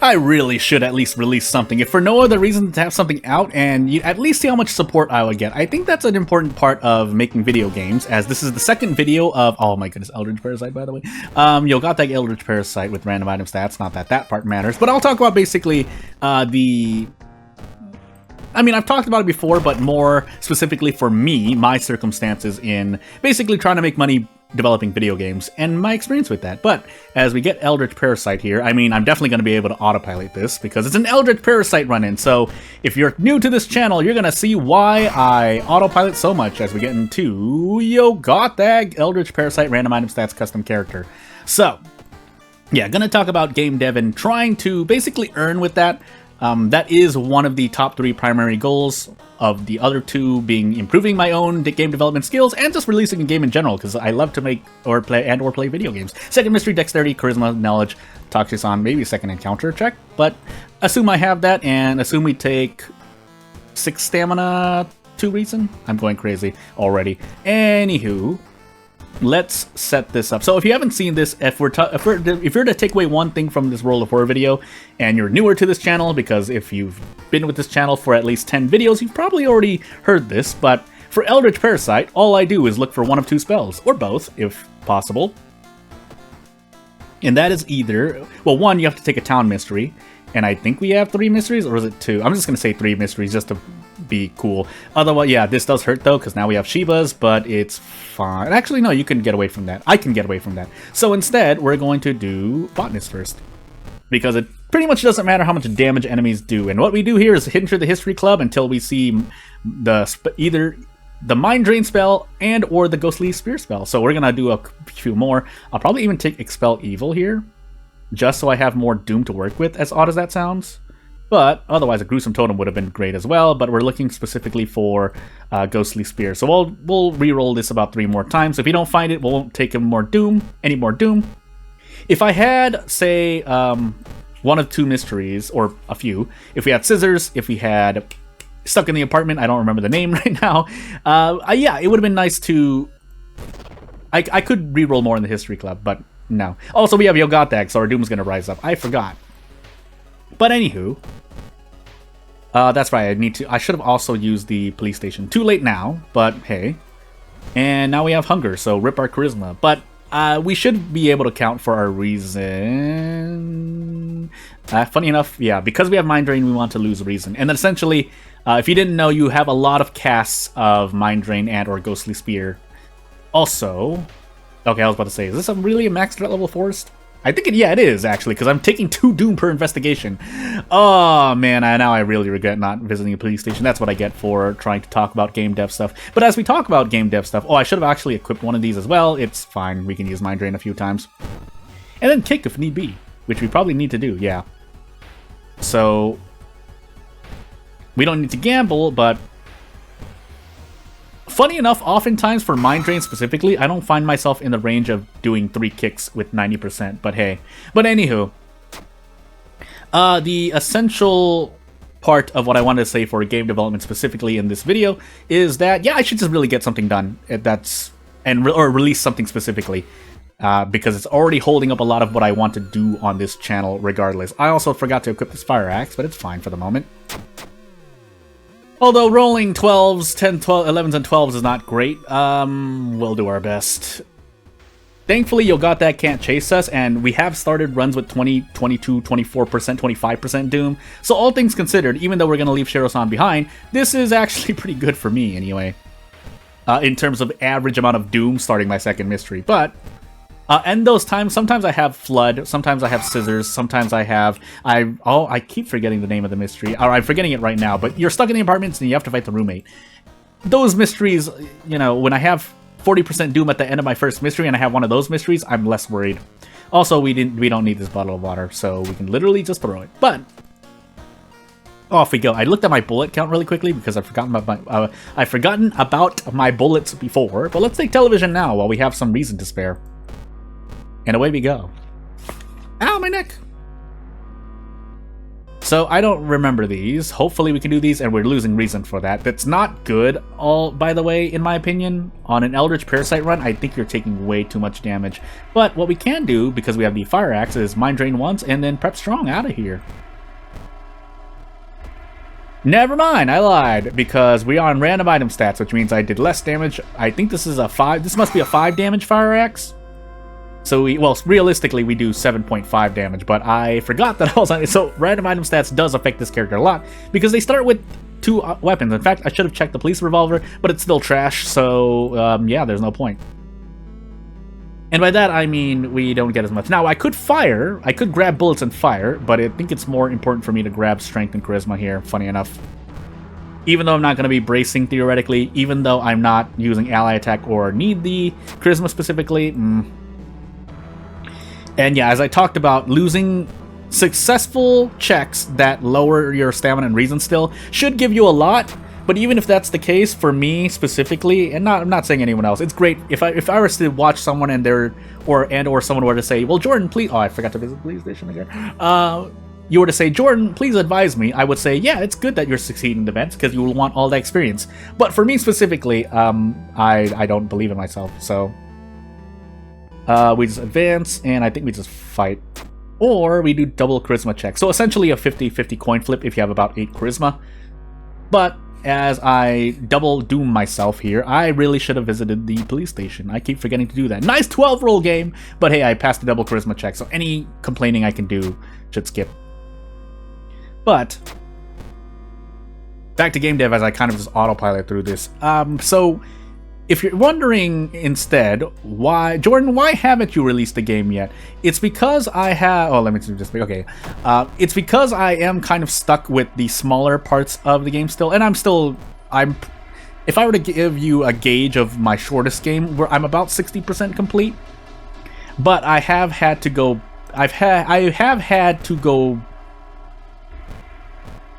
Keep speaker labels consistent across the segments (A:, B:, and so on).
A: I really should at least release something, if for no other reason to have something out and you at least see how much support I would get. I think that's an important part of making video games, as this is the second video of, oh my goodness, Eldritch Parasite, by the way. You got that Eldritch Parasite with random item stats, not that that part matters, but I'll talk about basically I mean, I've talked about it before, but more specifically for me, my circumstances in basically trying to make money developing video games and my experience with that. But as we get Eldritch Parasite here, I mean, I'm definitely going to be able to autopilot this because it's an Eldritch Parasite run-in. So if you're new to this channel, you're going to see why I autopilot so much as we get into Yo Got That Eldritch Parasite random item stats custom character. So yeah, going to talk about game dev and trying to basically earn with that. That is one of the top 3 primary goals, of the other 2 being improving my own game development skills and just releasing a game in general, because I love to make or play video games. Second mystery, dexterity, charisma, knowledge, Toxic on maybe a second encounter check, but assume I have that and assume we take 6 stamina, 2 reason. I'm going crazy already. Anywho, let's set this up. So if you haven't seen this, if you're to take away one thing from this World of Horror video, and you're newer to this channel, because if you've been with this channel for at least 10 videos, you've probably already heard this, but for Eldritch Parasite, all I do is look for one of 2 spells, or both, if possible. And that is either, well, one, you have to take a town mystery, and I think we have 3 mysteries, or is it 2? I'm just going to say 3 mysteries just to be cool. Otherwise, yeah, this does hurt though, because now we have Shivas, but it's fine. Actually, no, you can get away from that. I can get away from that. So instead, we're going to do Botanist first, because it pretty much doesn't matter how much damage enemies do. And what we do here is enter the History Club until we see either the Mind Drain spell and or the Ghostly Spear spell. So we're going to do a few more. I'll probably even take Expel Evil here, just so I have more Doom to work with, as odd as that sounds. But otherwise, a Gruesome Totem would have been great as well, but we're looking specifically for Ghostly Spear. So we'll re-roll this about 3 more times. If you don't find it, we won't take any more Doom. If I had, say, one of 2 mysteries, or a few, if we had Scissors, if we had Stuck in the Apartment, I don't remember the name right now, yeah, it would have been nice to... I could re-roll more in the History Club, but no. Also, we have Yo Got That, so our Doom's going to rise up. I forgot. But anywho, that's right, I should have also used the police station. Too late now, but hey. And now we have Hunger, so rip our charisma. But we should be able to count for our reason. Funny enough, yeah, because we have Mind Drain, we want to lose reason. And then essentially, if you didn't know, you have a lot of casts of Mind Drain and or Ghostly Spear. Also, okay, I was about to say, is this really a max threat level forest? I think yeah, it is, actually, because I'm taking 2 Doom per investigation. Oh, man, now I really regret not visiting a police station. That's what I get for trying to talk about game dev stuff. But as we talk about game dev stuff, oh, I should have actually equipped one of these as well. It's fine. We can use Mind Drain a few times. And then Kick if need be, which we probably need to do, yeah. So, we don't need to gamble, but... Funny enough, oftentimes for Mind Drain specifically, I don't find myself in the range of doing 3 kicks with 90%, but hey. But anywho, the essential part of what I wanted to say for game development specifically in this video is that, yeah, I should just really get something done or release something specifically, because it's already holding up a lot of what I want to do on this channel regardless. I also forgot to equip this Fire Axe, but it's fine for the moment. Although rolling 12s, 10, 12, 11s, and 12s is not great, we'll do our best. Thankfully, Yo Got That can't chase us, and we have started runs with 20, 22, 24%, 25% Doom. So all things considered, even though we're going to leave Shiro-san behind, this is actually pretty good for me anyway. In terms of average amount of Doom starting my second mystery. But, and those times, sometimes I have Flood, sometimes I have Scissors, sometimes I have... I keep forgetting the name of the mystery. Or I'm forgetting it right now, but you're stuck in the apartments and you have to fight the roommate. Those mysteries, you know, when I have 40% Doom at the end of my first mystery and I have one of those mysteries, I'm less worried. Also, we don't need this bottle of water, so we can literally just throw it. But off we go. I looked at my bullet count really quickly because I've forgotten about my bullets before. But let's take television now while we have some reason to spare. And away we go. Ow, my neck! So I don't remember these. Hopefully we can do these, and we're losing reason for that. That's not good, by the way, in my opinion. On an Eldritch Parasite run, I think you're taking way too much damage. But what we can do, because we have the Fire Axe, is Mind Drain once, and then Prep Strong out of here. Never mind, I lied, because we are on random item stats, which means I did less damage. I think this is a 5, this must be a 5 damage Fire Axe. So well, realistically, we do 7.5 damage, but I forgot that I was on it. So random item stats does affect this character a lot, because they start with 2 weapons. In fact, I should have checked the police revolver, but it's still trash, so yeah, there's no point. And by that, I mean we don't get as much. Now, I could fire, I could grab bullets and fire, but I think it's more important for me to grab strength and charisma here, funny enough. Even though I'm not going to be bracing, theoretically, even though I'm not using ally attack or need the charisma specifically, And yeah, as I talked about, losing successful checks that lower your stamina and reason still should give you a lot. But even if that's the case, for me specifically, and I'm not saying anyone else, it's great if I were to watch someone and or someone were to say, well, Jordan, please, I forgot to visit the police station again. You were to say, Jordan, please advise me. I would say, yeah, it's good that you're succeeding in events because you will want all the experience. But for me specifically, I don't believe in myself, so. We just advance, and I think we just fight. Or we do double charisma check. So essentially a 50-50 coin flip if you have about 8 charisma. But as I double doom myself here, I really should have visited the police station. I keep forgetting to do that. Nice 12-roll game, but hey, I passed the double charisma check, so any complaining I can do should skip. But back to game dev as I kind of just autopilot through this. So if you're wondering instead, why, Jordan, why haven't you released the game yet? It's because I have, oh, let me just, okay. It's because I am kind of stuck with the smaller parts of the game still, and if I were to give you a gauge of my shortest game, where I'm about 60% complete, but I have had to go,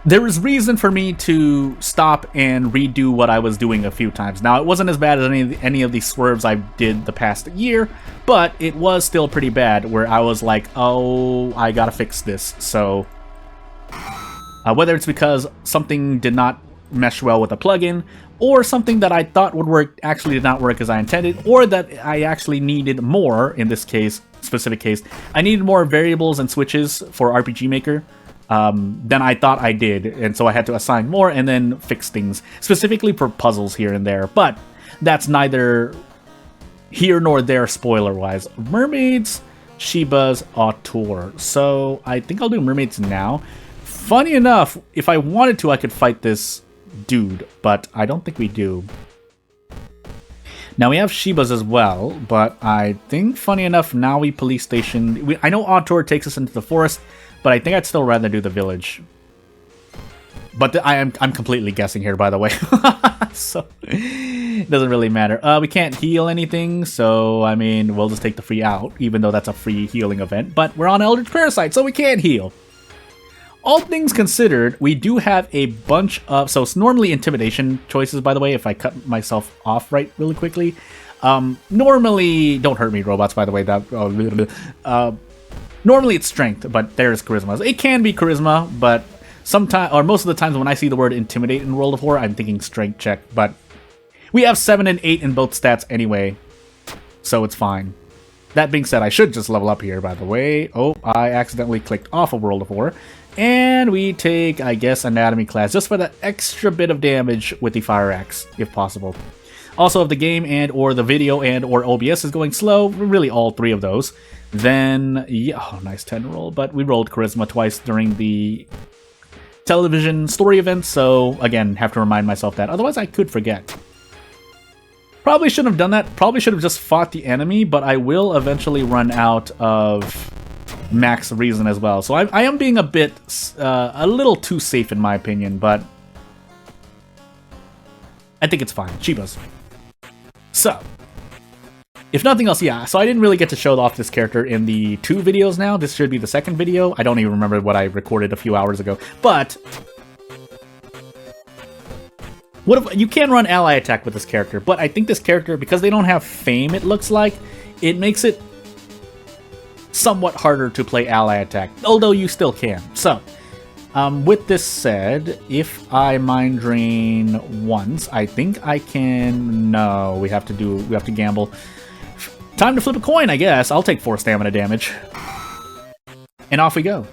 A: there is reason for me to stop and redo what I was doing a few times. Now, it wasn't as bad as any of the swerves I did the past year, but it was still pretty bad, where I was like, oh, I gotta fix this. So, whether it's because something did not mesh well with a plugin, or something that I thought would work actually did not work as I intended, or that I actually needed more, in this case, specific case, I needed more variables and switches for RPG Maker than I thought I did, and so I had to assign more and then fix things, specifically for puzzles here and there, but that's neither here nor there spoiler-wise. Mermaids, Sheba's Auteur. So I think I'll do Mermaids now. Funny enough, if I wanted to, I could fight this dude, but I don't think we do. Now we have Sheba's as well, but I think, funny enough, now we police station. I know Auteur takes us into the forest, but I think I'd still rather do the village. But I'm completely guessing here, by the way. So, it doesn't really matter. We can't heal anything, so, I mean, we'll just take the free out, even though that's a free healing event. But we're on Eldritch Parasite, so we can't heal. All things considered, we do have a bunch of... So, it's normally intimidation choices, by the way, if I cut myself off really quickly. Normally... Don't hurt me, robots, by the way. Normally it's strength, but there's charisma. It can be charisma, but sometimes, or most of the times when I see the word intimidate in World of War, I'm thinking strength check, but we have 7 and 8 in both stats anyway, so it's fine. That being said, I should just level up here, by the way. Oh, I accidentally clicked off of World of War, and we take, I guess, Anatomy class, just for that extra bit of damage with the Fire Axe, if possible. Also, if the game and or the video and or OBS is going slow, really all 3 of those, then, yeah, oh, nice 10 roll, but we rolled charisma twice during the television story event, so, again, have to remind myself that, otherwise I could forget. Probably shouldn't have done that, probably should have just fought the enemy, but I will eventually run out of max reason as well, so I am being a bit, a little too safe in my opinion, but I think it's fine. Sheba's. So, if nothing else, yeah, so I didn't really get to show off this character in the 2 videos now. This should be the 2nd video. I don't even remember what I recorded a few hours ago. But, what if you can run ally attack with this character, but I think this character, because they don't have fame, it looks like, it makes it somewhat harder to play ally attack, although you still can. So, With this said, if I mind drain once, I think I can... No, we have to gamble. Time to flip a coin, I guess. I'll take 4 stamina damage. And off we go.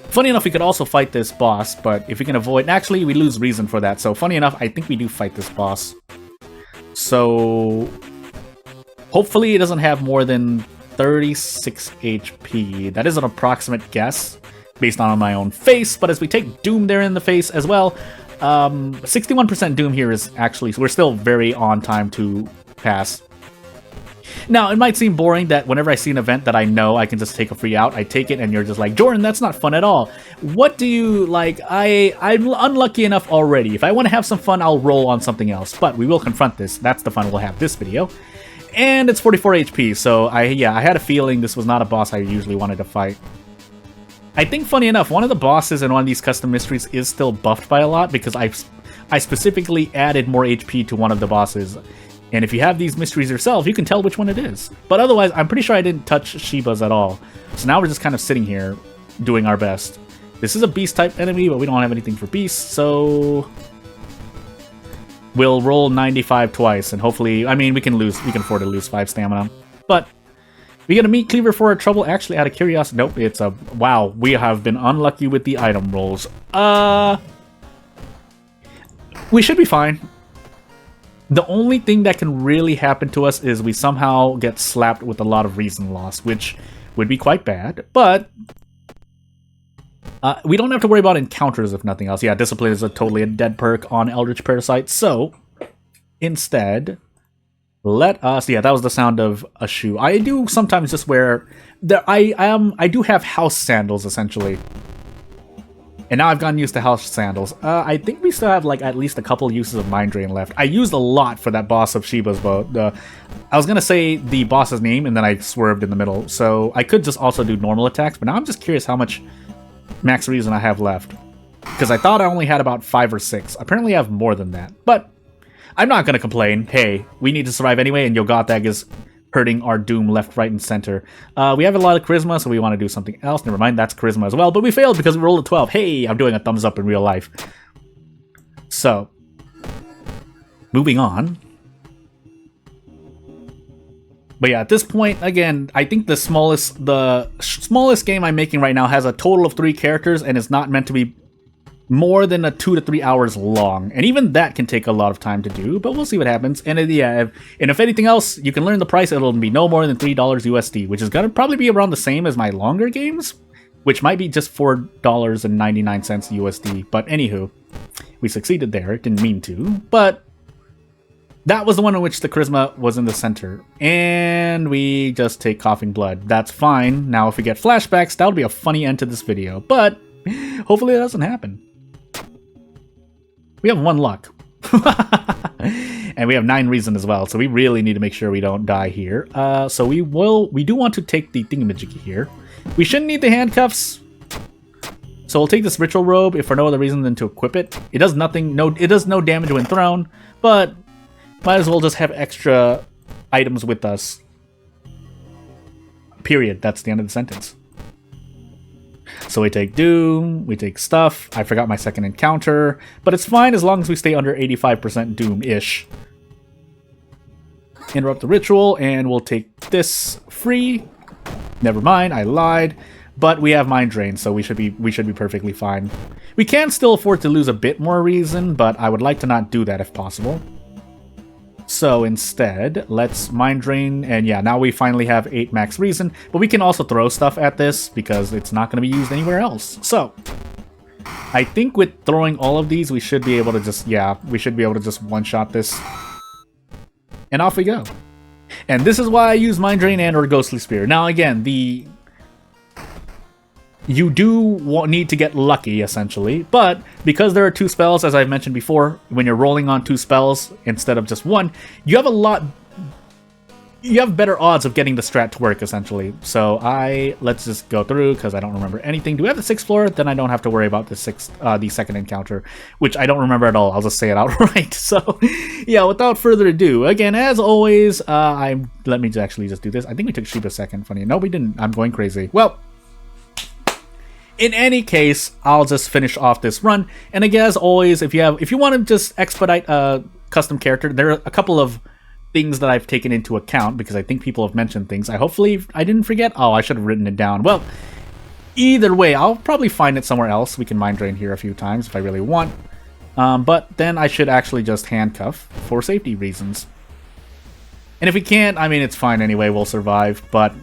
A: Funny enough, we could also fight this boss, but if we can avoid... Actually, we lose reason for that, so funny enough, I think we do fight this boss. So... hopefully it doesn't have more than 36 HP. That is an approximate guess, based on my own face, but as we take Doom there in the face as well, 61% Doom here is actually... we're still very on time to pass. Now, it might seem boring that whenever I see an event that I know I can just take a free out, I take it, and you're just like, Jordan, that's not fun at all. What do you, like, I'm unlucky enough already. If I want to have some fun, I'll roll on something else, but we will confront this. That's the fun we'll have this video. And it's 44 HP, so I had a feeling this was not a boss I usually wanted to fight. I think, funny enough, one of the bosses in one of these custom mysteries is still buffed by a lot, because I specifically added more HP to one of the bosses. And if you have these mysteries yourself, you can tell which one it is. But otherwise, I'm pretty sure I didn't touch Shiba's at all. So now we're just kind of sitting here, doing our best. This is a beast-type enemy, but we don't have anything for beasts, so... we'll roll 95 twice, and hopefully... I mean, we can afford to lose 5 stamina. But... we get a meat cleaver for our trouble. Actually, out of curiosity... nope, it's a... wow, we have been unlucky with the item rolls. We should be fine. The only thing that can really happen to us is we somehow get slapped with a lot of reason loss, which would be quite bad, but we don't have to worry about encounters if nothing else. Yeah, Discipline is totally a dead perk on Eldritch Parasite, so instead, let us... yeah, that was the sound of a shoe. I do sometimes just wear... I do have house sandals, essentially. And now I've gotten used to house sandals. I think we still have, like, at least a couple uses of Mind Drain left. I used a lot for that boss of Shiba's bow. I was gonna say the boss's name, and then I swerved in the middle. So I could just also do normal attacks, but now I'm just curious how much max reason I have left. Because I thought I only had about 5 or 6. Apparently I have more than that. But I'm not gonna complain. Hey, we need to survive anyway, and Yogatag is hurting our Doom left, right, and center. We have a lot of charisma, so we want to do something else. Never mind, that's charisma as well. But we failed because we rolled a 12. Hey, I'm doing a thumbs up in real life. So, moving on. But yeah, at this point, again, I think the smallest game I'm making right now has a total of 3 characters, and it's not meant to be more than 2 to 3 hours long, and even that can take a lot of time to do, but we'll see what happens. And yeah, if anything else, you can learn the price. It'll be no more than $3 USD, which is gonna probably be around the same as my longer games, which might be just $4.99 USD. But anywho, we succeeded there. Didn't mean to, but that was the one in which the charisma was in the center, and we just take coughing blood. That's fine. Now, if we get flashbacks, that would be a funny end to this video, but hopefully it doesn't happen. We have 1 luck. And we have 9 reason as well, so we really need to make sure we don't die here. So we do want to take the thingamajiggy here. We shouldn't need the handcuffs. So we'll take this ritual robe, if for no other reason than to equip it. It does nothing, it does no damage when thrown, but might as well just have extra items with us. Period. That's the end of the sentence. So we take Doom, we take stuff. I forgot my second encounter, but it's fine as long as we stay under 85% Doom-ish. Interrupt the ritual, and we'll take this free. Never mind, I lied. But we have Mind Drain, so we should be perfectly fine. We can still afford to lose a bit more reason, but I would like to not do that if possible. So instead, let's Mind Drain, and yeah, now we finally have 8 max reason, but we can also throw stuff at this because it's not going to be used anywhere else. So, I think with throwing all of these, we should be able to just, yeah, we should be able to just one-shot this. And off we go. And this is why I use Mind Drain and or Ghostly Spear. Now again, you do need to get lucky, essentially, but because there are 2 spells, as I've mentioned before, when you're rolling on 2 spells instead of just 1, you have better odds of getting the strat to work, essentially. So let's just go through, because I don't remember anything. Do we have the 6th floor? Then I don't have to worry about the second encounter, which I don't remember at all. I'll just say it outright. So, yeah, without further ado, again, as always, let me actually just do this. I think we took Shiba second, funny. No, we didn't. I'm going crazy. Well, In any case, I'll just finish off this run. And again, as always, if you want to just expedite a custom character, there are a couple of things that I've taken into account because I think people have mentioned things. Hopefully I didn't forget. Oh, I should have written it down. Well, either way, I'll probably find it somewhere else. We can mind drain here a few times if I really want. But then I should actually just handcuff for safety reasons. And if we can't, I mean, it's fine anyway. We'll survive. But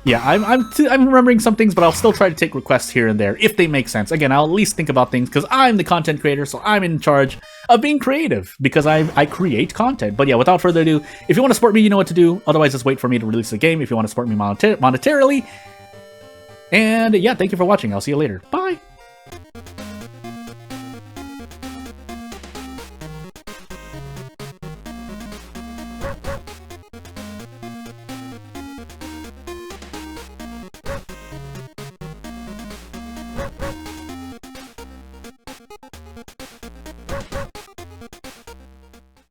A: yeah, I'm remembering some things, but I'll still try to take requests here and there if they make sense. Again, I'll at least think about things because I'm the content creator, so I'm in charge of being creative because I create content. But yeah, without further ado, if you want to support me, you know what to do. Otherwise, just wait for me to release the game if you want to support me monetarily. And yeah, thank you for watching. I'll see you later. Bye!